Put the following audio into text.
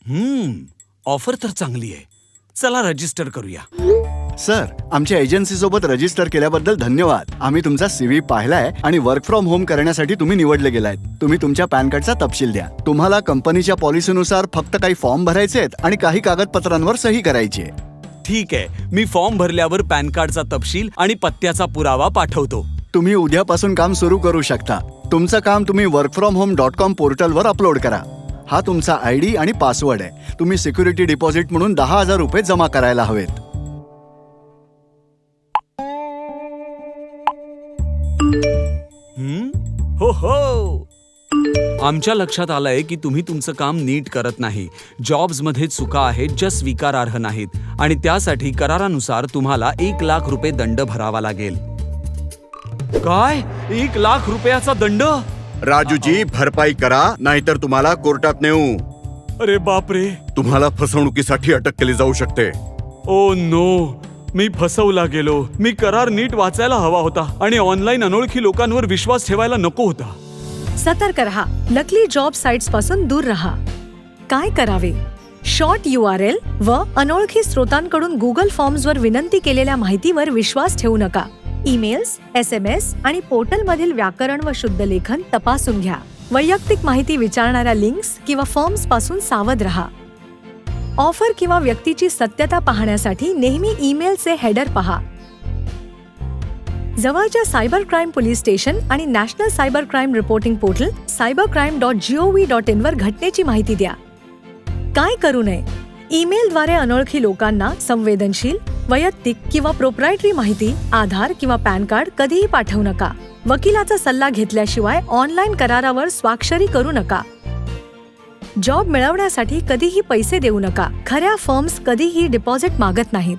Offer तर चांगली आहे. चला रजिस्टर करूया. सर, आमच्या एजन्सी सोबत रजिस्टर केल्याबद्दल धन्यवाद. आम्ही तुमचा CV पाहिलाय आणि वर्क फ्रॉम होम करण्यासाठी तुम्ही निवडले गेलायत. तुम्ही तुमच्या पॅन कार्डचा तपशील द्या. तुम्हाला कंपनीच्या पॉलिसीनुसार फक्त काही फॉर्म भरायचे आहेत आणि काही कागदपत्रांवर सही करायची आहे. ठीक आहे, मी फॉर्म भरल्यावर पॅन कार्डचा तपशील आणि पत्त्याचा पुरावा पाठवतो. तुम्ही उद्यापासून काम सुरू करू शकता. तुमचं काम तुम्ही workfromhome.com पोर्टलवर अपलोड करा. हा तुमचा ID आणि पासवर्ड आहे. तुम्ही सिक्युरिटी डिपॉझिट म्हणून 10,000 रुपये जमा करायला हवेत. हो हो, आमच्या लक्षात आलंय की तुम्ही तुमचं काम नीट करत नाही. जॉब्समध्ये चुका आहेत ज्या स्वीकारार्ह नाहीत आणि त्यासाठी करारानुसार तुम्हाला 1,00,000 रुपये दंड भरावा लागेल. काय? 1,00,000 रुपयाचा दंड? राजूजी, भरपाई करा, नाहीतर तुम्हाला कोर्टात नेऊ. अरे बापरे. तुम्हाला फसवणुकीसाठी अटक केली जाऊ शकते. ओ नो, मी फसवला गेलो. मी करार नीट वाचायला हवा होता आणि ऑनलाईन अनोळखी लोकांवर विश्वास ठेवायला नको होता. सतर्क रहा. नकली जॉब साइट्स पासून दूर रहा. काय करावे? शॉर्ट URL व अनोळखी स्रोतांकडून गुगल फॉर्म्सवर विनंती केलेल्या माहितीवर विश्वास ठेवू नका. ईमेल्स, SMS आणि पोर्टलमधील व्याकरण व शुद्धलेखन तपासून घ्या. वैयक्तिक माहिती विचारणाऱ्या लिंक्स किंवा फॉर्म्स पासून सावध रहा. ऑफर किंवा व्यक्तीची सत्यता पाहण्यासाठी नेहमी ईमेलचे हेडर पहा. जवळच्या सायबर क्राईम पोलीस स्टेशन आणि national cyber crime reporting portal cybercrime.gov.in वर घटनेची माहिती द्या. काय करू नये? ईमेलद्वारे अनोळखी लोकांना संवेदनशील, वैयक्तिक किंवा प्रोप्रायटरी माहिती, आधार किंवा पॅन कार्ड कधीही पाठवू नका. वकिलाचा सल्ला घेतल्याशिवाय ऑनलाईन करारावर स्वाक्षरी करू नका. जॉब मिळवण्यासाठी कधीही पैसे देऊ नका. खऱ्या फर्म्स कधीही डिपॉझिट मागत नाहीत.